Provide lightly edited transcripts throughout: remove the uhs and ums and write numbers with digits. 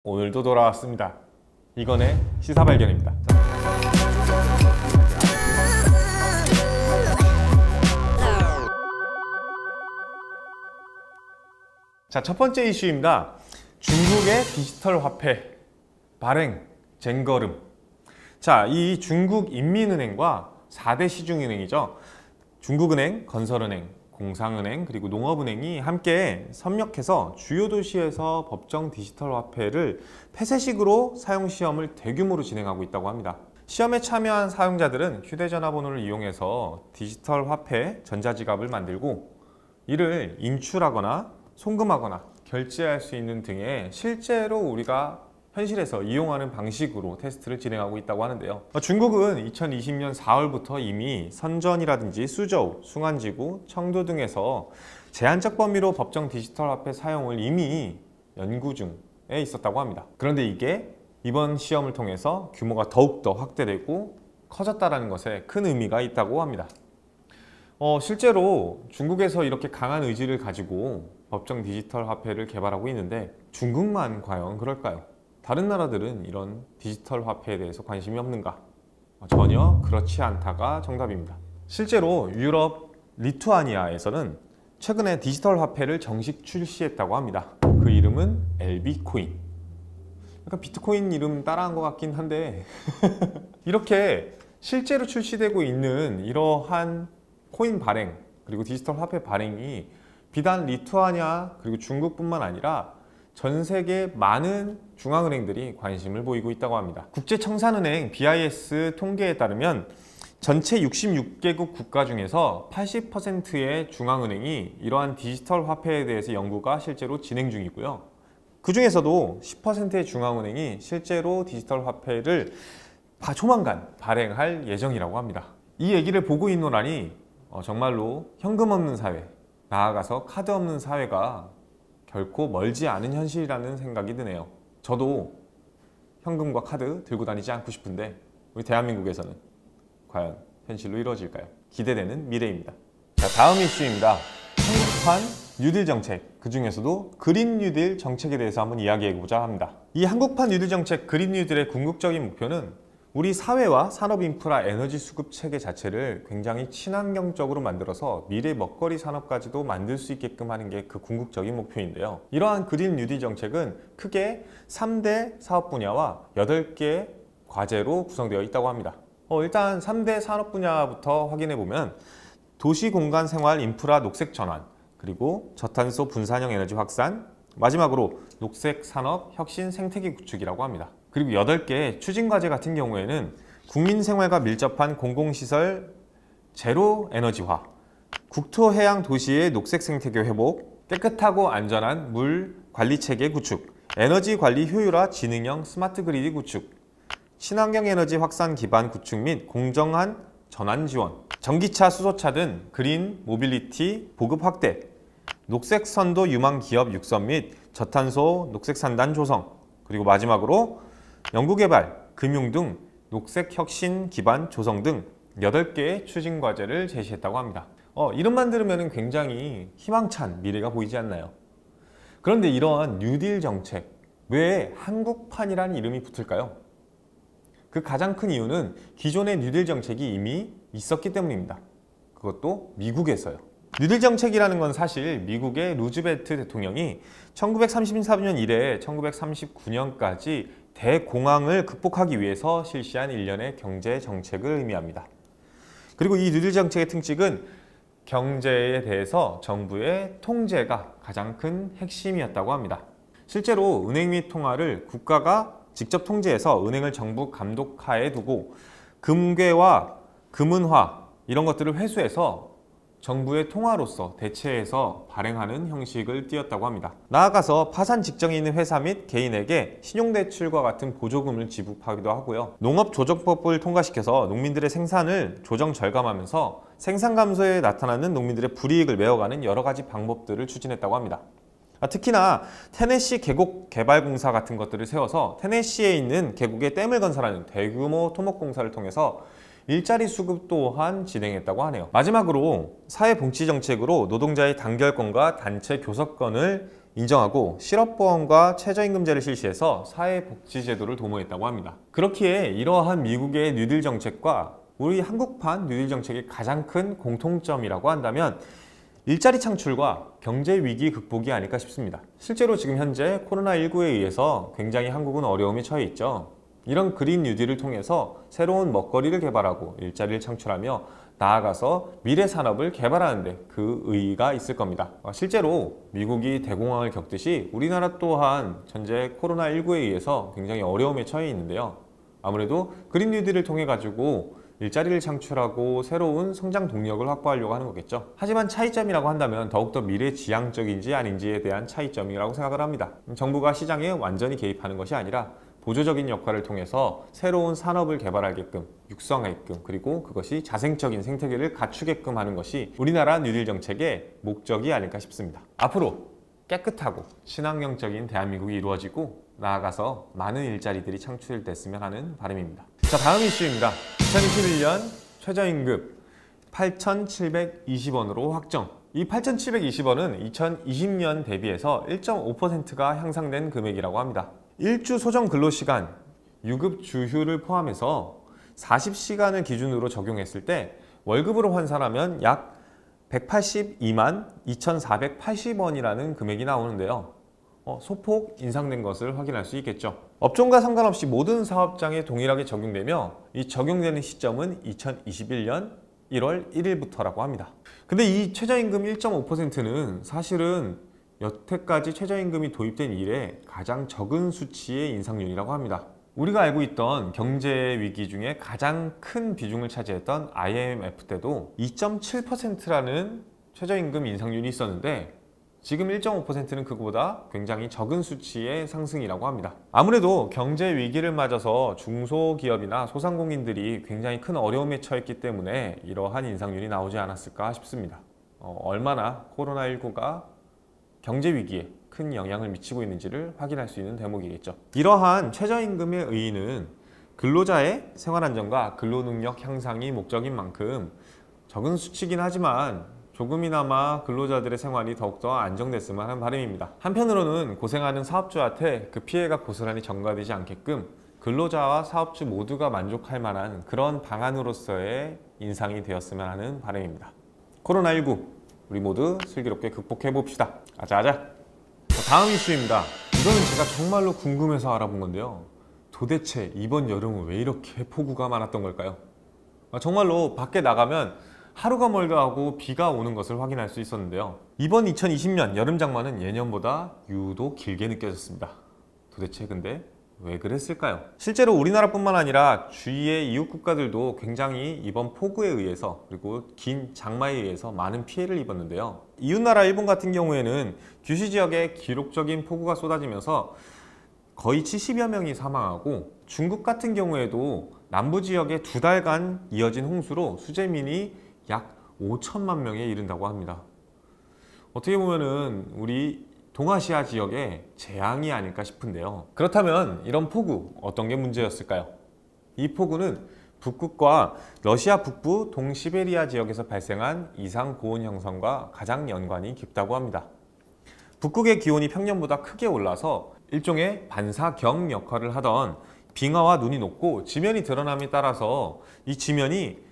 오늘도 돌아왔습니다. 이건의 시사발견입니다. 자, 첫 번째 이슈입니다. 중국의 디지털 화폐 발행, 쟁거름. 자, 이 중국인민은행과 4대 시중은행이죠. 중국은행, 건설은행, 공상은행, 그리고 농업은행이 함께 협력해서 주요 도시에서 법정 디지털 화폐를 폐쇄식으로 사용 시험을 대규모로 진행하고 있다고 합니다. 시험에 참여한 사용자들은 휴대전화 번호를 이용해서 디지털 화폐 전자지갑을 만들고 이를 인출하거나 송금하거나 결제할 수 있는 등의 실제로 우리가 현실에서 이용하는 방식으로 테스트를 진행하고 있다고 하는데요. 중국은 2020년 4월부터 이미 선전이라든지 수저우, 숭안지구, 청도 등에서 제한적 범위로 법정 디지털 화폐 사용을 이미 연구 중에 있었다고 합니다. 그런데 이게 이번 시험을 통해서 규모가 더욱더 확대되고 커졌다는 것에 큰 의미가 있다고 합니다. 실제로 중국에서 이렇게 강한 의지를 가지고 법정 디지털 화폐를 개발하고 있는데 중국만 과연 그럴까요? 다른 나라들은 이런 디지털 화폐에 대해서 관심이 없는가? 전혀 그렇지 않다가 정답입니다. 실제로 유럽 리투아니아에서는 최근에 디지털 화폐를 정식 출시했다고 합니다. 그 이름은 LB코인. 약간 비트코인 이름 따라한 것 같긴 한데 이렇게 실제로 출시되고 있는 이러한 코인 발행 그리고 디지털 화폐 발행이 비단 리투아니아 그리고 중국뿐만 아니라 전 세계 많은 중앙은행들이 관심을 보이고 있다고 합니다. 국제청산은행 BIS 통계에 따르면 전체 66개국 국가 중에서 80%의 중앙은행이 이러한 디지털 화폐에 대해서 연구가 실제로 진행 중이고요. 그 중에서도 10%의 중앙은행이 실제로 디지털 화폐를 조만간 발행할 예정이라고 합니다. 이 얘기를 보고 있노라니 정말로 현금 없는 사회, 나아가서 카드 없는 사회가 결코 멀지 않은 현실이라는 생각이 드네요. 저도 현금과 카드 들고 다니지 않고 싶은데 우리 대한민국에서는 과연 현실로 이루어질까요? 기대되는 미래입니다. 자, 다음 이슈입니다. 한국판 뉴딜 정책, 그 중에서도 그린 뉴딜 정책에 대해서 한번 이야기해보자 합니다. 이 한국판 뉴딜 정책 그린 뉴딜의 궁극적인 목표는 우리 사회와 산업 인프라 에너지 수급 체계 자체를 굉장히 친환경적으로 만들어서 미래 먹거리 산업까지도 만들 수 있게끔 하는 게 그 궁극적인 목표인데요. 이러한 그린 뉴딜 정책은 크게 3대 사업 분야와 8개 과제로 구성되어 있다고 합니다. 일단 3대 산업 분야부터 확인해 보면 도시 공간 생활 인프라 녹색 전환, 그리고 저탄소 분산형 에너지 확산, 마지막으로 녹색 산업 혁신 생태계 구축이라고 합니다. 그리고 8개 추진과제 같은 경우에는 국민 생활과 밀접한 공공시설 제로 에너지화, 국토해양 도시의 녹색 생태계 회복, 깨끗하고 안전한 물 관리체계 구축, 에너지 관리 효율화 지능형 스마트 그리드 구축, 친환경 에너지 확산 기반 구축 및 공정한 전환 지원, 전기차, 수소차 등 그린 모빌리티 보급 확대, 녹색 선도 유망 기업 육성 및 저탄소 녹색 산단 조성, 그리고 마지막으로 연구개발, 금융 등 녹색 혁신 기반 조성 등 8개의 추진 과제를 제시했다고 합니다. 이름만 들으면 굉장히 희망찬 미래가 보이지 않나요? 그런데 이러한 뉴딜 정책, 왜 한국판이라는 이름이 붙을까요? 그 가장 큰 이유는 기존의 뉴딜 정책이 이미 있었기 때문입니다. 그것도 미국에서요. 뉴딜 정책이라는 건 사실 미국의 루즈벨트 대통령이 1934년 이래 1939년까지 대공황을 극복하기 위해서 실시한 일련의 경제 정책을 의미합니다. 그리고 이 뉴딜 정책의 특징은 경제에 대해서 정부의 통제가 가장 큰 핵심이었다고 합니다. 실제로 은행 및 통화를 국가가 직접 통제해서 은행을 정부 감독하에 두고 금괴와 금은화 이런 것들을 회수해서 정부의 통화로서 대체해서 발행하는 형식을 띄었다고 합니다. 나아가서 파산 직전에 있는 회사 및 개인에게 신용대출과 같은 보조금을 지급하기도 하고요. 농업조정법을 통과시켜서 농민들의 생산을 조정 절감하면서 생산 감소에 나타나는 농민들의 불이익을 메워가는 여러 가지 방법들을 추진했다고 합니다. 특히나 테네시 계곡 개발공사 같은 것들을 세워서 테네시에 있는 계곡에 댐을 건설하는 대규모 토목공사를 통해서 일자리 수급 또한 진행했다고 하네요. 마지막으로 사회복지정책으로 노동자의 단결권과 단체 교섭권을 인정하고 실업보험과 최저임금제를 실시해서 사회복지제도를 도모했다고 합니다. 그렇기에 이러한 미국의 뉴딜 정책과 우리 한국판 뉴딜 정책의 가장 큰 공통점이라고 한다면 일자리 창출과 경제 위기 극복이 아닐까 싶습니다. 실제로 지금 현재 코로나19에 의해서 굉장히 한국은 어려움에 처해 있죠. 이런 그린 뉴딜을 통해서 새로운 먹거리를 개발하고 일자리를 창출하며 나아가서 미래 산업을 개발하는 데 그 의의가 있을 겁니다. 실제로 미국이 대공황을 겪듯이 우리나라 또한 현재 코로나19에 의해서 굉장히 어려움에 처해 있는데요. 아무래도 그린 뉴딜을 통해 가지고 일자리를 창출하고 새로운 성장 동력을 확보하려고 하는 거겠죠. 하지만 차이점이라고 한다면 더욱더 미래지향적인지 아닌지에 대한 차이점이라고 생각을 합니다. 정부가 시장에 완전히 개입하는 것이 아니라 보조적인 역할을 통해서 새로운 산업을 개발하게끔 육성하게끔 그리고 그것이 자생적인 생태계를 갖추게끔 하는 것이 우리나라 뉴딜 정책의 목적이 아닐까 싶습니다. 앞으로 깨끗하고 친환경적인 대한민국이 이루어지고 나아가서 많은 일자리들이 창출됐으면 하는 바람입니다. 자, 다음 이슈입니다. 2021년 최저임금 8,720원으로 확정. 이 8,720원은 2020년 대비해서 1.5%가 향상된 금액이라고 합니다. 일주 소정 근로시간, 유급 주휴를 포함해서 40시간을 기준으로 적용했을 때 월급으로 환산하면 약 182만 2,480원이라는 금액이 나오는데요. 소폭 인상된 것을 확인할 수 있겠죠. 업종과 상관없이 모든 사업장에 동일하게 적용되며 이 적용되는 시점은 2021년 1월 1일부터라고 합니다. 근데 이 최저임금 1.5%는 사실은 여태까지 최저임금이 도입된 이래 가장 적은 수치의 인상률이라고 합니다. 우리가 알고 있던 경제 위기 중에 가장 큰 비중을 차지했던 IMF 때도 2.7%라는 최저임금 인상률이 있었는데 지금 1.5%는 그보다 굉장히 적은 수치의 상승이라고 합니다. 아무래도 경제 위기를 맞아서 중소기업이나 소상공인들이 굉장히 큰 어려움에 처했기 때문에 이러한 인상률이 나오지 않았을까 싶습니다. 얼마나 코로나19가 경제 위기에 큰 영향을 미치고 있는지를 확인할 수 있는 대목이겠죠. 이러한 최저임금의 의의는 근로자의 생활안정과 근로능력 향상이 목적인 만큼 적은 수치긴 하지만 조금이나마 근로자들의 생활이 더욱더 안정됐으면 하는 바람입니다. 한편으로는 고생하는 사업주한테 그 피해가 고스란히 전가되지 않게끔 근로자와 사업주 모두가 만족할 만한 그런 방안으로서의 인상이 되었으면 하는 바람입니다. 코로나19 우리 모두 슬기롭게 극복해 봅시다. 아자아자. 다음 이슈입니다. 이거는 제가 정말로 궁금해서 알아본 건데요. 도대체 이번 여름은 왜 이렇게 폭우가 많았던 걸까요? 정말로 밖에 나가면 하루가 멀다 하고 비가 오는 것을 확인할 수 있었는데요. 이번 2020년 여름 장마는 예년보다 유독 길게 느껴졌습니다. 도대체 근데 왜 그랬을까요? 실제로 우리나라뿐만 아니라 주위의 이웃 국가들도 굉장히 이번 폭우에 의해서 그리고 긴 장마에 의해서 많은 피해를 입었는데요. 이웃나라 일본 같은 경우에는 규슈 지역에 기록적인 폭우가 쏟아지면서 거의 70여 명이 사망하고 중국 같은 경우에도 남부 지역에 2달간 이어진 홍수로 수재민이 약 5천만 명에 이른다고 합니다. 어떻게 보면은 우리 동아시아 지역의 재앙이 아닐까 싶은데요. 그렇다면 이런 폭우 어떤 게 문제였을까요? 이 폭우는 북극과 러시아 북부 동시베리아 지역에서 발생한 이상 고온 형성과 가장 연관이 깊다고 합니다. 북극의 기온이 평년보다 크게 올라서 일종의 반사경 역할을 하던 빙하와 눈이 녹고 지면이 드러남에 따라서 이 지면이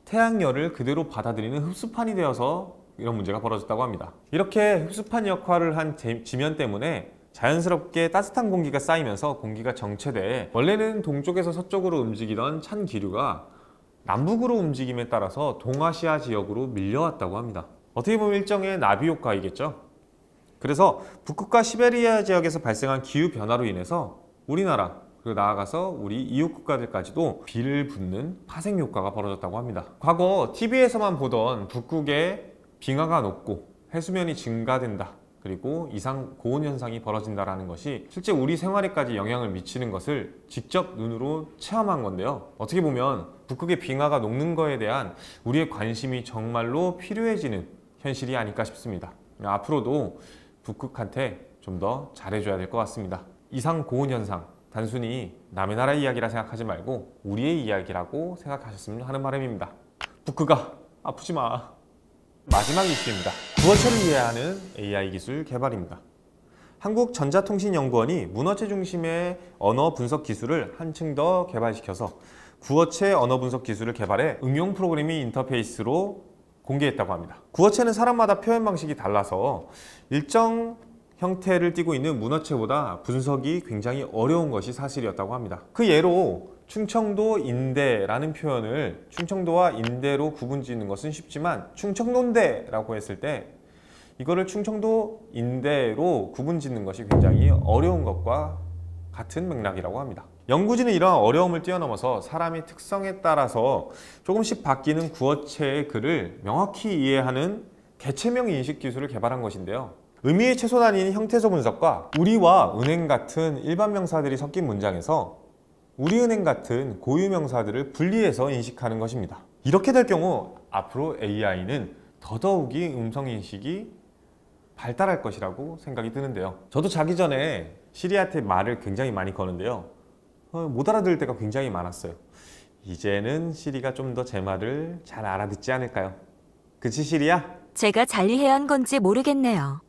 태양열을 그대로 받아들이는 흡수판이 되어서 이런 문제가 벌어졌다고 합니다. 이렇게 흡수판 역할을 한 지면 때문에 자연스럽게 따뜻한 공기가 쌓이면서 공기가 정체돼 원래는 동쪽에서 서쪽으로 움직이던 찬 기류가 남북으로 움직임에 따라서 동아시아 지역으로 밀려왔다고 합니다. 어떻게 보면 일정의 나비 효과이겠죠. 그래서 북극과 시베리아 지역에서 발생한 기후 변화로 인해서 우리나라 그리고 나아가서 우리 이웃 국가들까지도 비를 붓는 파생 효과가 벌어졌다고 합니다. 과거 TV에서만 보던 북극의 빙하가 녹고 해수면이 증가된다. 그리고 이상 고온 현상이 벌어진다는 것이 실제 우리 생활에까지 영향을 미치는 것을 직접 눈으로 체험한 건데요. 어떻게 보면 북극의 빙하가 녹는 거에 대한 우리의 관심이 정말로 필요해지는 현실이 아닐까 싶습니다. 앞으로도 북극한테 좀 더 잘해줘야 될 것 같습니다. 이상 고온 현상 단순히 남의 나라 이야기라 생각하지 말고 우리의 이야기라고 생각하셨으면 하는 바람입니다. 북극아 아프지 마. 마지막 이슈입니다. 구어체를 이해하는 AI 기술 개발입니다. 한국전자통신연구원이 문어체 중심의 언어 분석 기술을 한층 더 개발시켜서 구어체 언어 분석 기술을 개발해 응용 프로그래밍 인터페이스로 공개했다고 합니다. 구어체는 사람마다 표현 방식이 달라서 일정 형태를 띠고 있는 문어체보다 분석이 굉장히 어려운 것이 사실이었다고 합니다. 그 예로 충청도 인대라는 표현을 충청도와 인대로 구분짓는 것은 쉽지만 충청도인대라고 했을 때 이거를 충청도 인대로 구분짓는 것이 굉장히 어려운 것과 같은 맥락이라고 합니다. 연구진은 이러한 어려움을 뛰어넘어서 사람의 특성에 따라서 조금씩 바뀌는 구어체의 글을 명확히 이해하는 개체명 인식 기술을 개발한 것인데요. 의미의 최소 단위인 형태소 분석과 우리와 은행 같은 일반 명사들이 섞인 문장에서 우리은행 같은 고유 명사들을 분리해서 인식하는 것입니다. 이렇게 될 경우 앞으로 AI는 더더욱이 음성 인식이 발달할 것이라고 생각이 드는데요. 저도 자기 전에 시리한테 말을 굉장히 많이 거는데요. 못 알아들을 때가 굉장히 많았어요. 이제는 시리가 좀 더 제 말을 잘 알아듣지 않을까요? 그치 시리야? 제가 잘 이해한 건지 모르겠네요.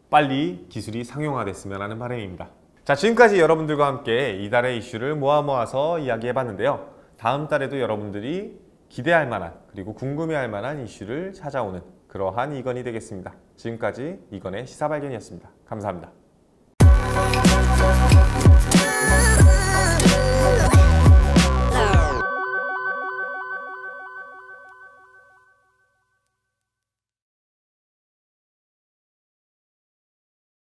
빨리 기술이 상용화됐으면 하는 바람입니다. 자, 지금까지 여러분들과 함께 이달의 이슈를 모아서 이야기해봤는데요. 다음 달에도 여러분들이 기대할 만한 그리고 궁금해할 만한 이슈를 찾아오는 그러한 이건이 되겠습니다. 지금까지 이건의 시사발견이었습니다. 감사합니다.